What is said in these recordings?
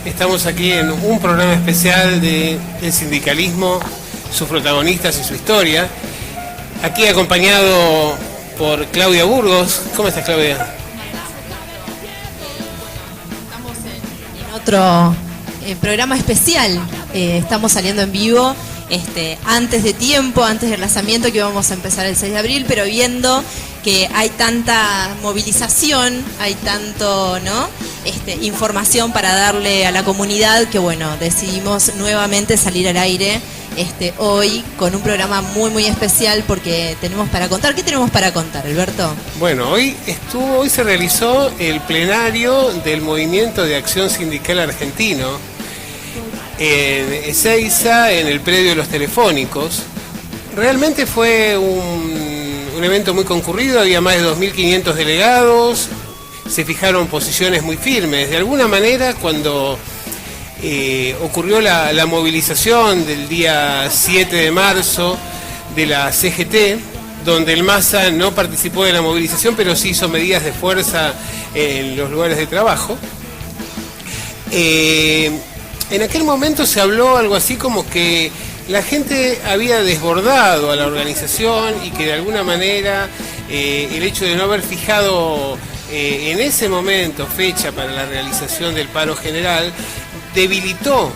Estamos aquí en un programa especial del sindicalismo, sus protagonistas y su historia. Aquí acompañado por Claudia Burgos. ¿Cómo estás, Claudia? Estamos en otro programa especial. Estamos saliendo en vivo antes de tiempo, antes del lanzamiento que vamos a empezar el 6 de abril, pero viendo que hay tanta movilización, hay tanto, información para darle a la comunidad que decidimos nuevamente salir al aire hoy con un programa muy especial porque tenemos para contar. ¿Qué tenemos para contar, Alberto? Bueno, hoy se realizó el plenario del Movimiento de Acción Sindical Argentino en Ezeiza, en el predio de los Telefónicos. Realmente fue un evento muy concurrido, había más de 2.500 delegados, se fijaron posiciones muy firmes. De alguna manera, cuando ocurrió la movilización del día 7 de marzo de la CGT, donde el MASA no participó de la movilización, pero sí hizo medidas de fuerza en los lugares de trabajo, en aquel momento se habló algo así como que la gente había desbordado a la organización y que de alguna manera el hecho de no haber fijado en ese momento fecha para la realización del paro general debilitó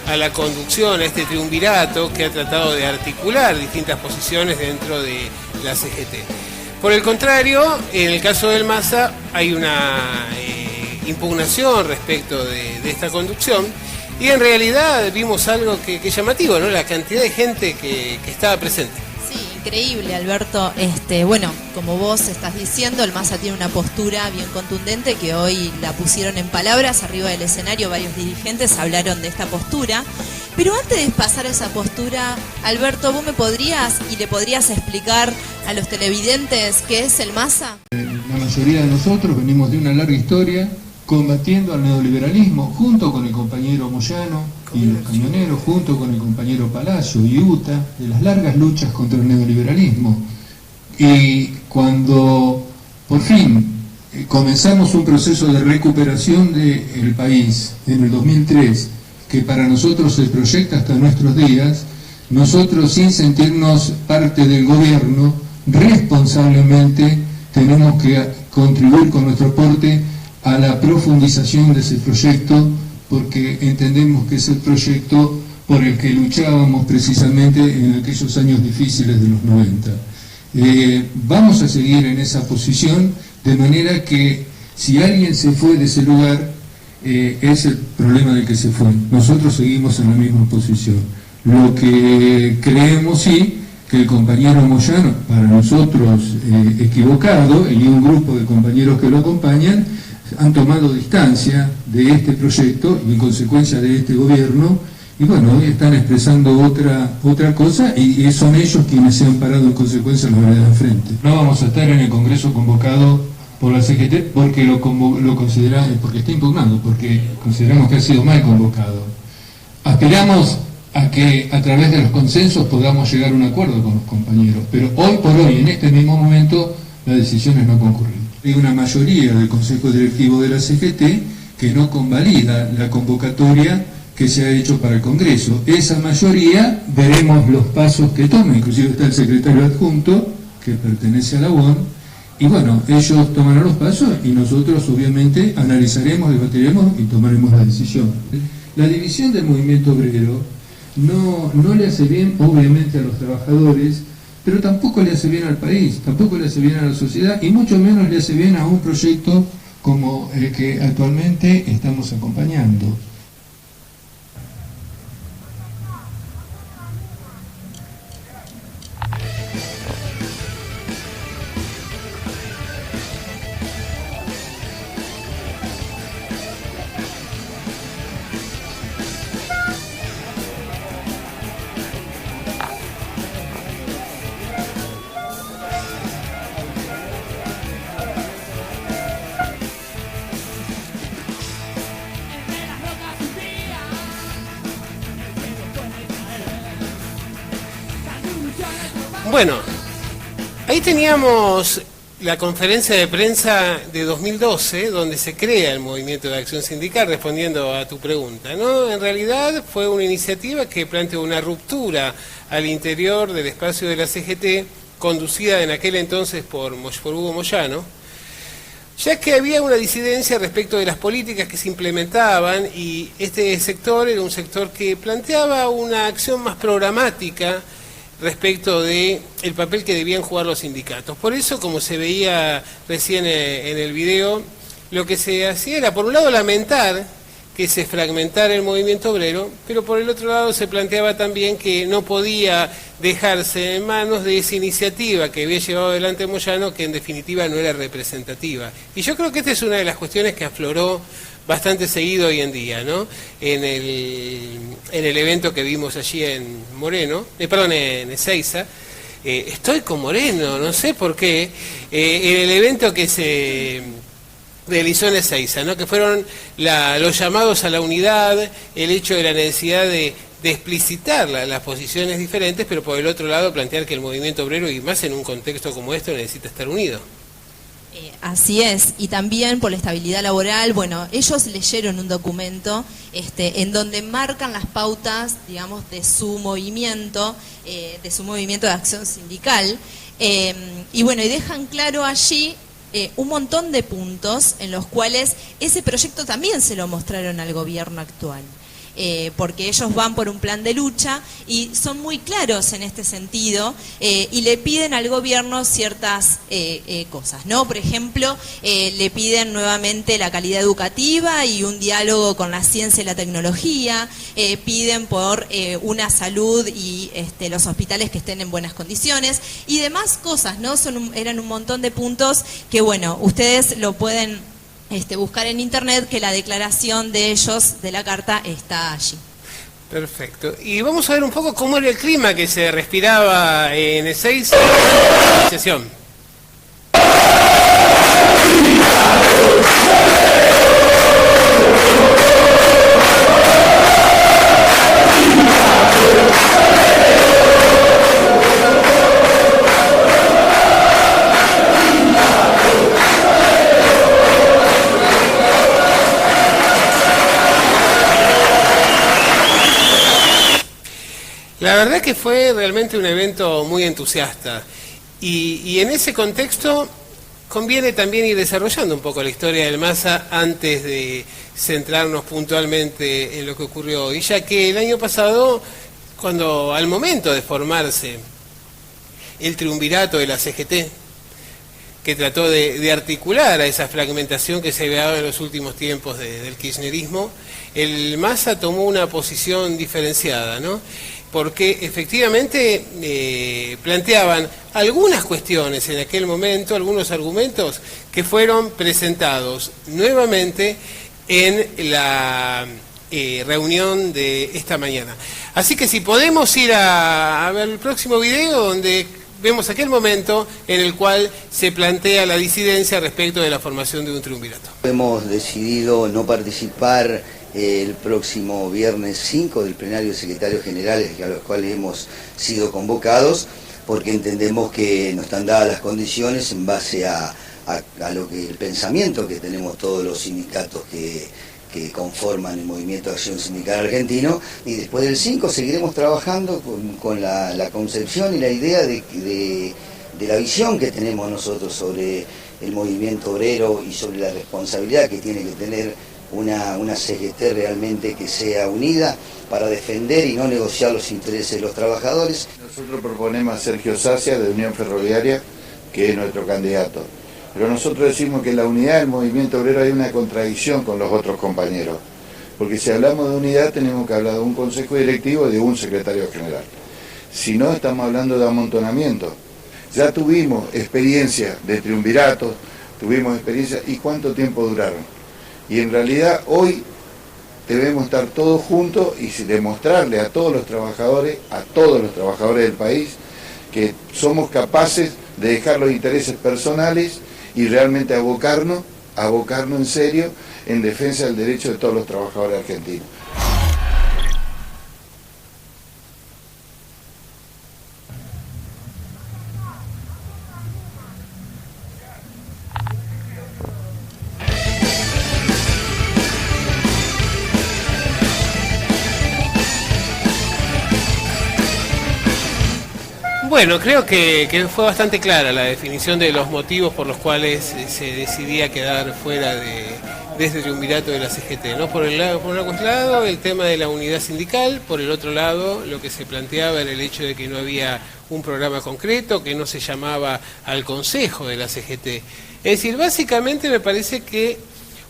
a la conducción, a este triunvirato que ha tratado de articular distintas posiciones dentro de la CGT. Por el contrario, en el caso del MASA hay una impugnación respecto de esta conducción. Y en realidad vimos algo que es llamativo, ¿no? La cantidad de gente que estaba presente. Sí, increíble, Alberto. Como vos estás diciendo, el MASA tiene una postura bien contundente que hoy la pusieron en palabras arriba del escenario. Varios dirigentes hablaron de esta postura. Pero antes de pasar a esa postura, Alberto, ¿vos le podrías explicar a los televidentes qué es el MASA? La mayoría de nosotros venimos de una larga historia combatiendo al neoliberalismo, junto con el compañero Moyano y los camioneros, junto con el compañero Palacio y UTA, de las largas luchas contra el neoliberalismo. Y cuando por fin comenzamos un proceso de recuperación del país en el 2003, que para nosotros se proyecta hasta nuestros días, nosotros, sin sentirnos parte del gobierno, responsablemente tenemos que contribuir con nuestro aporte a la profundización de ese proyecto, porque entendemos que es el proyecto por el que luchábamos precisamente en aquellos años difíciles de los 90. Vamos a seguir en esa posición, de manera que si alguien se fue de ese lugar, es el problema del que se fue. Nosotros seguimos en la misma posición. Lo que creemos, sí, que el compañero Moyano, para nosotros equivocado, y un grupo de compañeros que lo acompañan, han tomado distancia de este proyecto y en consecuencia de este gobierno, y hoy están expresando otra cosa, y son ellos quienes se han parado en consecuencia en la vereda de frente. No vamos a estar en el Congreso convocado por la CGT porque lo consideramos, porque está impugnado, porque consideramos que ha sido mal convocado. Aspiramos a que a través de los consensos podamos llegar a un acuerdo con los compañeros, pero hoy por hoy, en este mismo momento, la decisión es no concurrir. Hay una mayoría del Consejo Directivo de la CGT que no convalida la convocatoria que se ha hecho para el Congreso. Esa mayoría, veremos los pasos que toma, inclusive está el secretario adjunto, que pertenece a la UON, y ellos tomarán los pasos y nosotros obviamente analizaremos, debatiremos y tomaremos la decisión. La división del movimiento obrero no le hace bien, obviamente, a los trabajadores, pero tampoco le hace bien al país, tampoco le hace bien a la sociedad, y mucho menos le hace bien a un proyecto como el que actualmente estamos acompañando. Bueno, ahí teníamos la conferencia de prensa de 2012, donde se crea el Movimiento de Acción Sindical, respondiendo a tu pregunta, ¿no? En realidad fue una iniciativa que planteó una ruptura al interior del espacio de la CGT, conducida en aquel entonces por Hugo Moyano, ya que había una disidencia respecto de las políticas que se implementaban, y este sector era un sector que planteaba una acción más programática respecto de el papel que debían jugar los sindicatos. Por eso, como se veía recién en el video, lo que se hacía era, por un lado, lamentar que se fragmentara el movimiento obrero, pero por el otro lado se planteaba también que no podía dejarse en manos de esa iniciativa que había llevado adelante Moyano, que en definitiva no era representativa. Y yo creo que esta es una de las cuestiones que afloró bastante seguido hoy en día, ¿no? En el evento que vimos allí en Moreno, en Ezeiza, estoy con Moreno, no sé por qué, en el evento que se realizó en Ezeiza, ¿no? Que fueron los llamados a la unidad, el hecho de la necesidad de explicitar las posiciones diferentes, pero por el otro lado plantear que el movimiento obrero, y más en un contexto como esto, necesita estar unido. Así es, y también por la estabilidad laboral. Bueno, ellos leyeron un documento en donde marcan las pautas, digamos, de su movimiento de acción sindical, y bueno, y dejan claro allí un montón de puntos en los cuales ese proyecto también se lo mostraron al gobierno actual. Porque ellos van por un plan de lucha y son muy claros en este sentido, y le piden al gobierno ciertas cosas, ¿no? Por ejemplo, le piden nuevamente la calidad educativa y un diálogo con la ciencia y la tecnología, piden por una salud y los hospitales que estén en buenas condiciones y demás cosas, ¿no? Eran un montón de puntos que, bueno, ustedes lo pueden buscar en internet, que la declaración de ellos de la carta está allí. Perfecto. Y vamos a ver un poco cómo era el clima que se respiraba en Ezeiza en la sesión. La verdad que fue realmente un evento muy entusiasta, y en ese contexto conviene también ir desarrollando un poco la historia del MASA antes de centrarnos puntualmente en lo que ocurrió hoy, ya que el año pasado, cuando al momento de formarse el triunvirato de la CGT, que trató de articular a esa fragmentación que se había dado en los últimos tiempos del kirchnerismo, el MASA tomó una posición diferenciada, ¿no? Porque efectivamente planteaban algunas cuestiones en aquel momento, algunos argumentos que fueron presentados nuevamente en la reunión de esta mañana. Así que si podemos ir a ver el próximo video, donde vemos aquel momento en el cual se plantea la disidencia respecto de la formación de un triunvirato. Hemos decidido no participar el próximo viernes 5 del plenario de secretarios generales, a los cuales hemos sido convocados, porque entendemos que no están dadas las condiciones en base a lo que el pensamiento que tenemos todos los sindicatos que conforman el Movimiento de Acción Sindical Argentino, y después del 5 seguiremos trabajando con la concepción y la idea de la visión que tenemos nosotros sobre el movimiento obrero y sobre la responsabilidad que tiene que tener una CGT realmente que sea unida para defender y no negociar los intereses de los trabajadores. Nosotros proponemos a Sergio Sacia de Unión Ferroviaria, que es nuestro candidato. Pero nosotros decimos que en la unidad del movimiento obrero hay una contradicción con los otros compañeros. Porque si hablamos de unidad tenemos que hablar de un consejo directivo y de un secretario general. Si no, estamos hablando de amontonamiento. Ya tuvimos experiencia de triunviratos, tuvimos experiencia, ¿y cuánto tiempo duraron? Y en realidad hoy debemos estar todos juntos y demostrarle a todos los trabajadores del país, que somos capaces de dejar los intereses personales y realmente abocarnos en serio en defensa del derecho de todos los trabajadores argentinos. Bueno, creo que fue bastante clara la definición de los motivos por los cuales se decidía quedar fuera de este triunvirato de la CGT, ¿no? Por un lado, el tema de la unidad sindical; por el otro lado, lo que se planteaba era el hecho de que no había un programa concreto, que no se llamaba al Consejo de la CGT. Es decir, básicamente me parece que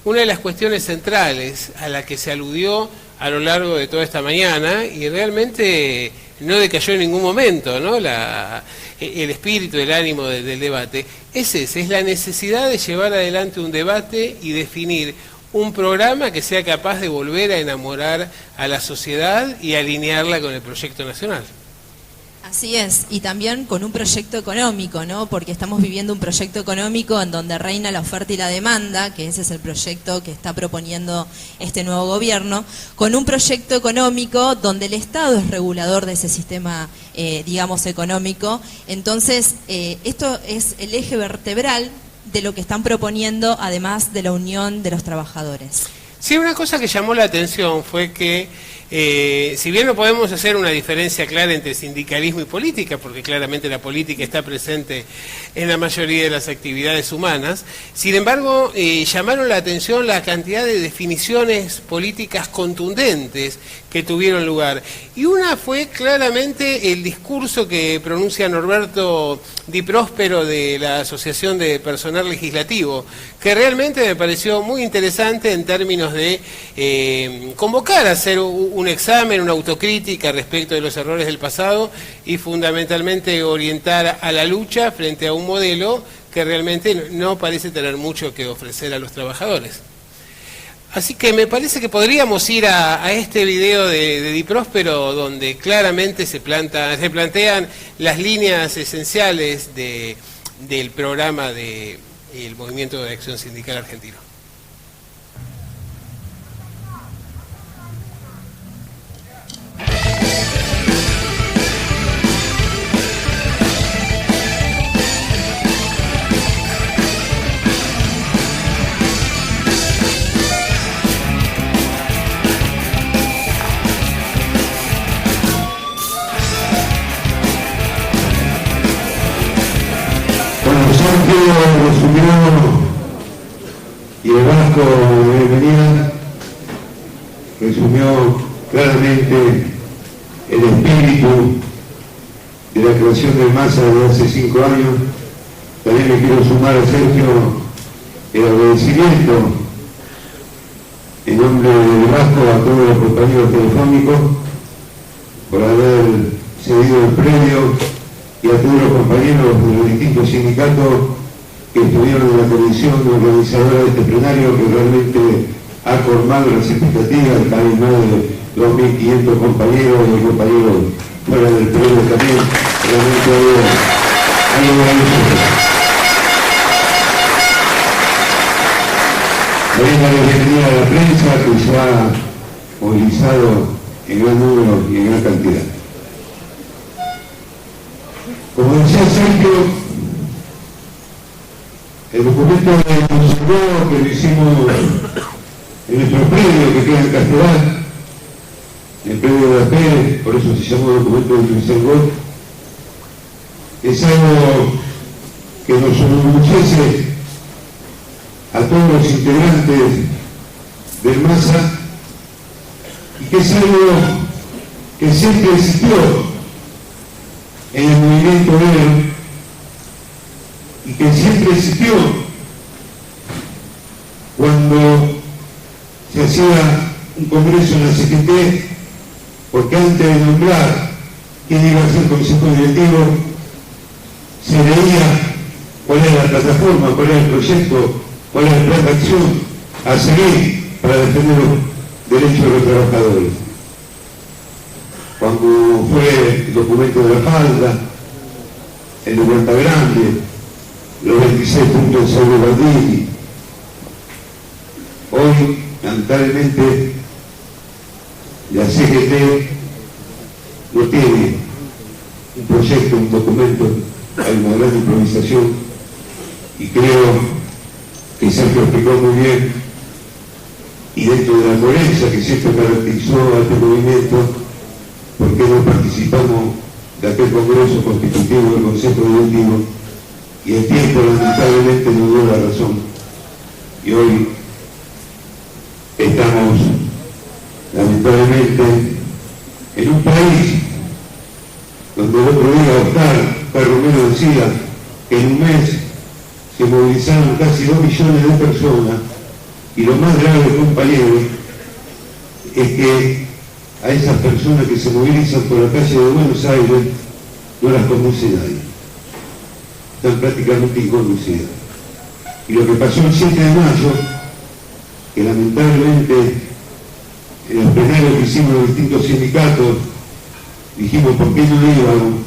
una de las cuestiones centrales a la que se aludió a lo largo de toda esta mañana, y realmente no decayó en ningún momento, ¿no?, el espíritu, el ánimo del debate, es la necesidad de llevar adelante un debate y definir un programa que sea capaz de volver a enamorar a la sociedad y alinearla con el proyecto nacional. Así es, y también con un proyecto económico, ¿no? Porque estamos viviendo un proyecto económico en donde reina la oferta y la demanda, que ese es el proyecto que está proponiendo este nuevo gobierno, con un proyecto económico donde el Estado es regulador de ese sistema, digamos, económico. Entonces, esto es el eje vertebral de lo que están proponiendo, además de la unión de los trabajadores. Sí, una cosa que llamó la atención fue que, si bien no podemos hacer una diferencia clara entre sindicalismo y política, porque claramente la política está presente en la mayoría de las actividades humanas, sin embargo, llamaron la atención la cantidad de definiciones políticas contundentes que tuvieron lugar. Y una fue claramente el discurso que pronuncia Norberto Di Próspero de la Asociación de Personal Legislativo, que realmente me pareció muy interesante en términos de convocar a hacer un examen, una autocrítica respecto de los errores del pasado y fundamentalmente orientar a la lucha frente a un modelo que realmente no parece tener mucho que ofrecer a los trabajadores. Así que me parece que podríamos ir a este video de Di Próspero, donde claramente se plantean las líneas esenciales del programa del Movimiento de Acción Sindical Argentino. Resumió, y el Vasco de Bienvenida resumió claramente el espíritu de la creación del MASA de hace 5 años. También le quiero sumar a Sergio el agradecimiento en nombre del Vasco a todos los compañeros telefónicos por haber cedido el predio, y a todos los compañeros de los distintos sindicatos que estuvieron en la comisión organizadora de este plenario, que realmente ha colmado las expectativas. Hay más de 2.500 compañeros y compañeros fuera del predio también. Realmente hay un gran esfuerzo. También la bienvenida a la prensa, que se ha movilizado en gran número y en gran cantidad. Como decía Sergio, el documento de conservador que lo hicimos en nuestro predio que queda en Castelar, el predio de la Pérez, por eso se llamó documento de conservador, es algo que nos enorgullece a todos los integrantes del MASA, y que es algo que siempre existió en el movimiento obrero, y que siempre existió cuando se hacía un congreso en la CGT, porque antes de nombrar quién iba a ser consejo directivo, se veía cuál era la plataforma, cuál era el proyecto, cuál era el plan de acción a seguir para defender los derechos de los trabajadores. Cuando fue el documento de la falda, el de Huerta Grande, los 26 puntos de Saulo Baldini. Hoy, lamentablemente, la CGT no tiene un proyecto, un documento, hay una gran improvisación, y creo que Sergio explicó muy bien, y dentro de la coherencia que siempre caracterizó a este movimiento, por qué no participamos de aquel Congreso Constitutivo del Consejo Directivo, y el tiempo lamentablemente nos dio la razón. Y hoy estamos lamentablemente en un país donde el otro día Oscar Romero decía que en un mes se movilizaron casi 2 millones de personas, y lo más grave, compañeros, es que a esas personas que se movilizan por la calle de Buenos Aires no las conoce nadie, están prácticamente inconocidas. Y lo que pasó el 7 de mayo, que lamentablemente en los plenarios que hicimos los distintos sindicatos, dijimos por qué no íbamos,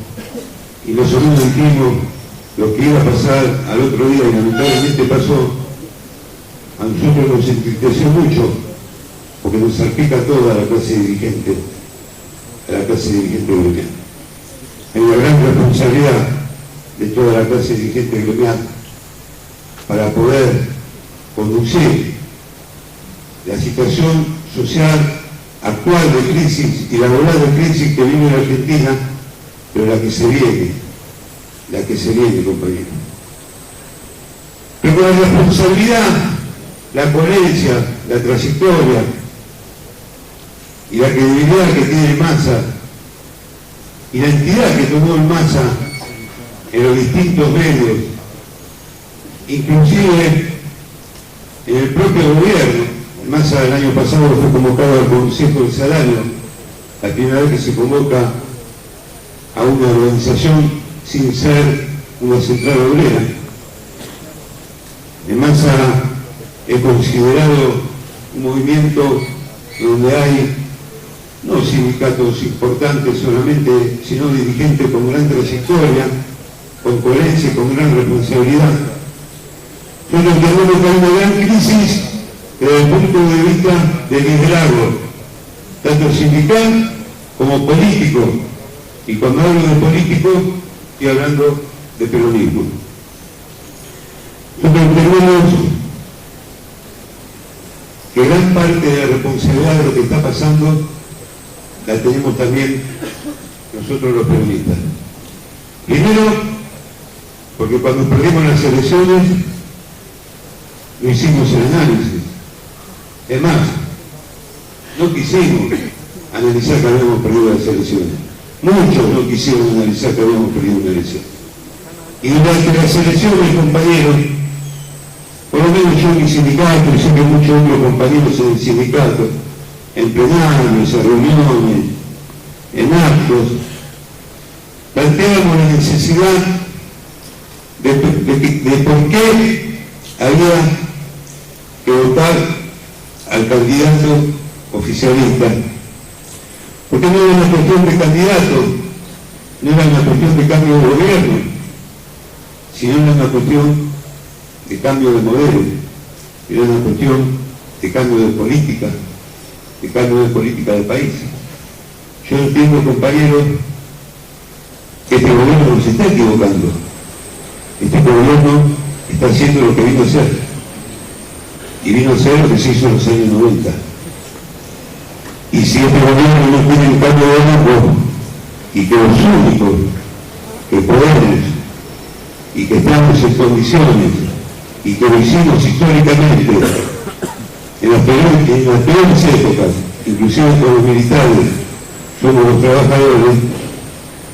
y nosotros dijimos lo que iba a pasar al otro día, y lamentablemente pasó. A nosotros nos entristeció mucho, porque nos salpica toda la clase dirigente, gremial. Hay una gran responsabilidad de toda la clase dirigente gremial para poder conducir la situación social actual de crisis y laboral de crisis que vive en Argentina, pero la que se viene, compañeros. Pero con la responsabilidad, la coherencia, la trayectoria y la credibilidad que tiene Massa y la entidad que tomó el Massa en los distintos medios, inclusive en el propio gobierno. Massa el año pasado fue convocado al Consejo del Salario, la primera vez que se convoca a una organización sin ser una central obrera. En Massa es considerado un movimiento donde hay no sindicatos importantes solamente, sino dirigentes con gran trayectoria, con coherencia y con gran responsabilidad. Son entendemos que hay una gran crisis desde el punto de vista del liderazgo, tanto sindical como político. Y cuando hablo de político, estoy hablando de peronismo. Nosotros entendemos que gran parte de la responsabilidad de lo que está pasando la tenemos también nosotros los peronistas. Primero, porque cuando perdimos las elecciones no hicimos el análisis. Es más, no quisimos analizar que habíamos perdido las elecciones. Muchos no quisieron analizar que habíamos perdido una elección. Y durante las elecciones, compañeros, por lo menos yo en mi sindicato, y sé que muchos otros compañeros en el sindicato, en plenarios, en reuniones, en actos, planteamos la necesidad de por qué había que votar al candidato oficialista. Porque no era una cuestión de candidato, no era una cuestión de cambio de gobierno, sino era una cuestión de cambio de modelo, era una cuestión de cambio de política del país. Yo entiendo, compañeros, que este gobierno no se está equivocando. Este gobierno está haciendo lo que vino a hacer. Y vino a hacer lo que se hizo en los años 90. Y si este gobierno no tiene un cambio de rumbo, y que los únicos que podemos y que estamos en condiciones y que lo hicimos históricamente en las peores épocas, inclusive con los militares, somos los trabajadores,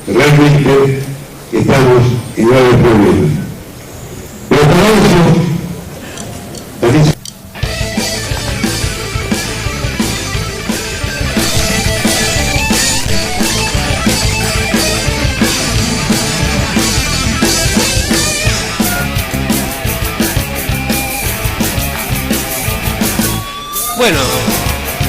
realmente estamos en graves problemas. Pero para eso también bueno,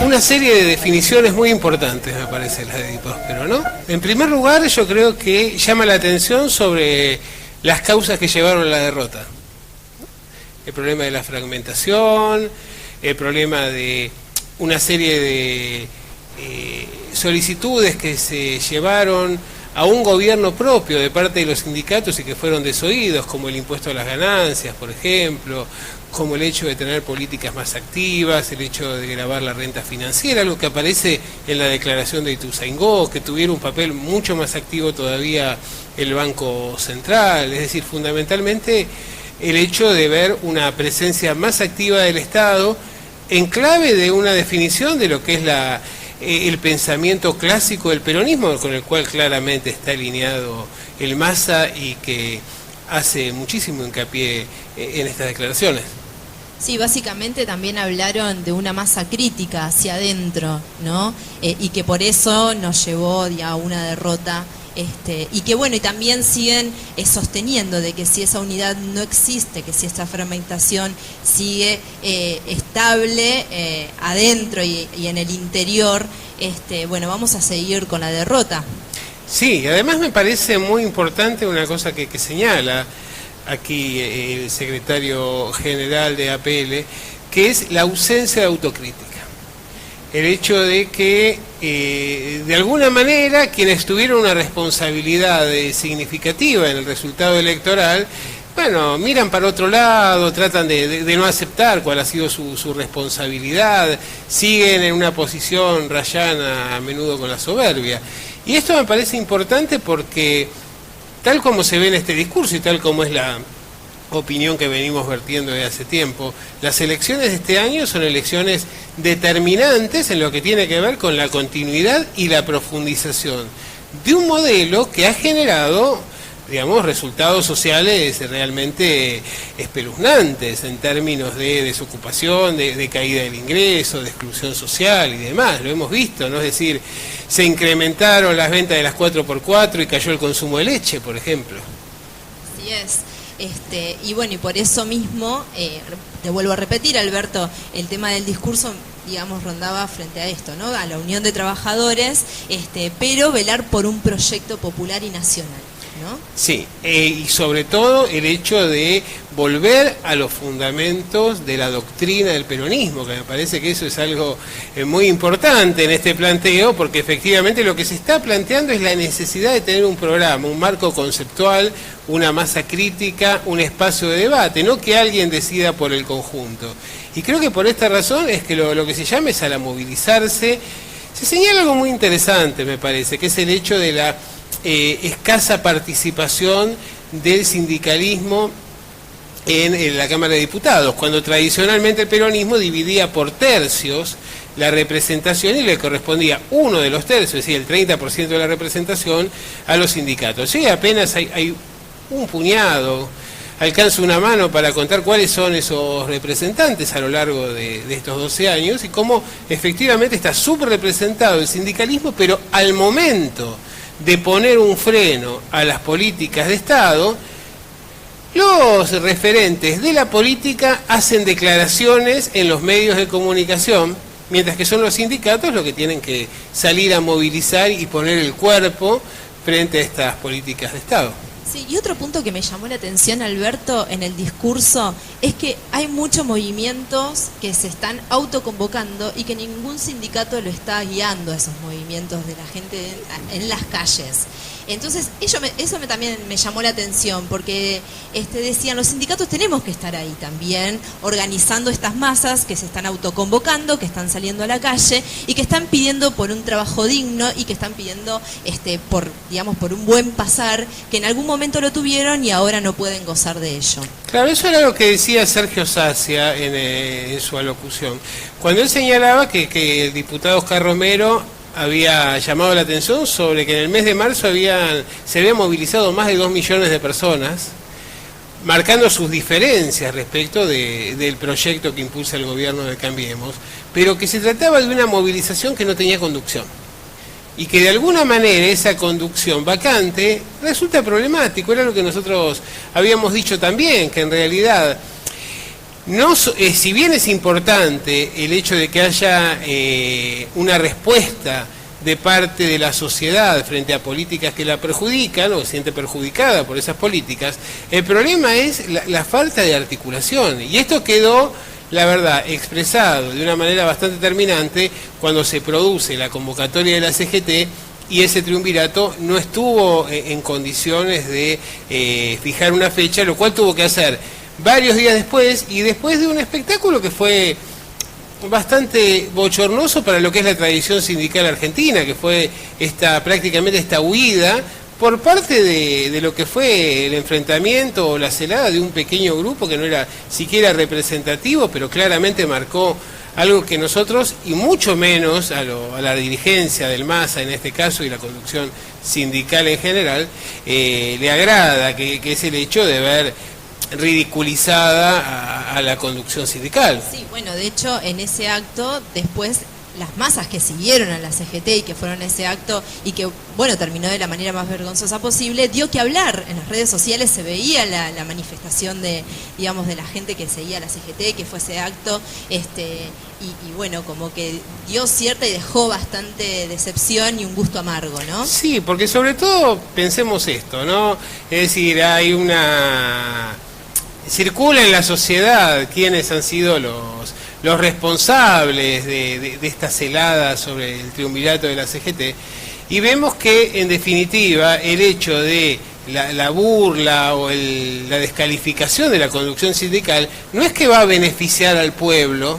una serie de definiciones muy importantes me parece la de Di Próspero, ¿no? En primer lugar, yo creo que llama la atención sobre las causas que llevaron a la derrota. El problema de la fragmentación, el problema de una serie de solicitudes que se llevaron a un gobierno propio de parte de los sindicatos y que fueron desoídos, como el impuesto a las ganancias, por ejemplo, como el hecho de tener políticas más activas, el hecho de gravar la renta financiera, algo que aparece en la declaración de Ituzaingó, que tuviera un papel mucho más activo todavía el Banco Central, es decir, fundamentalmente el hecho de ver una presencia más activa del Estado en clave de una definición de lo que es el pensamiento clásico del peronismo, con el cual claramente está alineado el Massa y que hace muchísimo hincapié en estas declaraciones. Sí, básicamente también hablaron de una masa crítica hacia adentro, ¿no? Y que por eso nos llevó a una derrota. Y que bueno, y también siguen sosteniendo de que si esa unidad no existe, que si esta fragmentación sigue estable adentro y en el interior, bueno, vamos a seguir con la derrota. Sí, además me parece muy importante una cosa que señala aquí el secretario general de APL, que es la ausencia de autocrítica. El hecho de que, de alguna manera, quienes tuvieron una responsabilidad significativa en el resultado electoral, bueno, miran para otro lado, tratan de no aceptar cuál ha sido su responsabilidad, siguen en una posición rayana a menudo con la soberbia. Y esto me parece importante porque, tal como se ve en este discurso y tal como es la opinión que venimos vertiendo desde hace tiempo, las elecciones de este año son elecciones determinantes en lo que tiene que ver con la continuidad y la profundización de un modelo que ha generado, digamos, resultados sociales realmente espeluznantes en términos de desocupación, de caída del ingreso, de exclusión social y demás, lo hemos visto, ¿no? Es decir, se incrementaron las ventas de las 4x4 y cayó el consumo de leche, por ejemplo. Así es. Y bueno, y por eso mismo, te vuelvo a repetir, Alberto, el tema del discurso, digamos, rondaba frente a esto, ¿no? A la unión de trabajadores, pero velar por un proyecto popular y nacional, ¿no? Sí, y sobre todo el hecho de volver a los fundamentos de la doctrina del peronismo, que me parece que eso es algo muy importante en este planteo, porque efectivamente lo que se está planteando es la necesidad de tener un programa, un marco conceptual, una masa crítica, un espacio de debate, no que alguien decida por el conjunto. Y creo que por esta razón es que lo que se llama es a la movilizarse. Se señala algo muy interesante, me parece, que es el hecho de la escasa participación del sindicalismo en la Cámara de Diputados, cuando tradicionalmente el peronismo dividía por tercios la representación y le correspondía uno de los tercios, es decir, el 30% de la representación a los sindicatos. Sí, apenas hay un puñado, alcanza una mano para contar cuáles son esos representantes a lo largo de estos 12 años y cómo efectivamente está subrepresentado el sindicalismo, pero al momento de poner un freno a las políticas de Estado, los referentes de la política hacen declaraciones en los medios de comunicación, mientras que son los sindicatos los que tienen que salir a movilizar y poner el cuerpo frente a estas políticas de Estado. Sí, y otro punto que me llamó la atención, Alberto, en el discurso, es que hay muchos movimientos que se están autoconvocando y que ningún sindicato lo está guiando a esos movimientos de la gente en las calles. Entonces, eso también me llamó la atención, porque decían, los sindicatos tenemos que estar ahí también, organizando estas masas que se están autoconvocando, que están saliendo a la calle y que están pidiendo por un trabajo digno y que están pidiendo por un buen pasar, que en algún momento lo tuvieron y ahora no pueden gozar de ello. Claro, eso era lo que decía Sergio Sacia en su alocución. Cuando él señalaba que el diputado Oscar Romero había llamado la atención sobre que en el mes de marzo se habían movilizado más de 2 millones de personas, marcando sus diferencias respecto del proyecto que impulsa el gobierno de Cambiemos, pero que se trataba de una movilización que no tenía conducción. Y que de alguna manera esa conducción vacante resulta problemático. Era lo que nosotros habíamos dicho también, que en realidad, si bien es importante el hecho de que haya una respuesta de parte de la sociedad frente a políticas que la perjudican o se siente perjudicada por esas políticas, el problema es la falta de articulación. Y esto quedó, la verdad, expresado de una manera bastante terminante cuando se produce la convocatoria de la CGT y ese triunvirato no estuvo en condiciones de fijar una fecha, lo cual tuvo que hacer varios días después, y después de un espectáculo que fue bastante bochornoso para lo que es la tradición sindical argentina, que fue prácticamente esta huida por parte de lo que fue el enfrentamiento o la celada de un pequeño grupo que no era siquiera representativo, pero claramente marcó algo que nosotros, y mucho menos a la dirigencia del MASA en este caso y la conducción sindical en general, le agrada, que es el hecho de ver ridiculizada a la conducción sindical. Sí, bueno, de hecho en ese acto después las masas que siguieron a la CGT y que fueron a ese acto y que, bueno, terminó de la manera más vergonzosa posible, dio que hablar. En las redes sociales se veía la manifestación de la gente que seguía a la CGT, que fue ese acto, y bueno, como que dio cierta y dejó bastante decepción y un gusto amargo, ¿no? Sí, porque sobre todo pensemos esto, ¿no? Es decir, circula en la sociedad quiénes han sido los responsables de esta celada sobre el triunvirato de la CGT, y vemos que en definitiva el hecho de la burla o la descalificación de la conducción sindical no es que va a beneficiar al pueblo,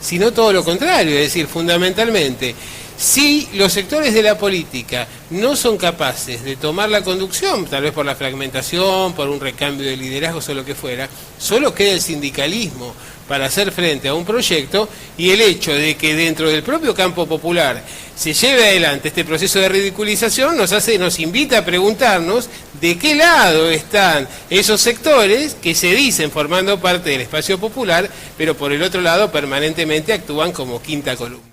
sino todo lo contrario. Es decir, fundamentalmente, si los sectores de la política no son capaces de tomar la conducción, tal vez por la fragmentación, por un recambio de liderazgos o lo que fuera, solo queda el sindicalismo para hacer frente a un proyecto, y el hecho de que dentro del propio campo popular se lleve adelante este proceso de ridiculización nos invita a preguntarnos de qué lado están esos sectores que se dicen formando parte del espacio popular, pero por el otro lado permanentemente actúan como quinta columna.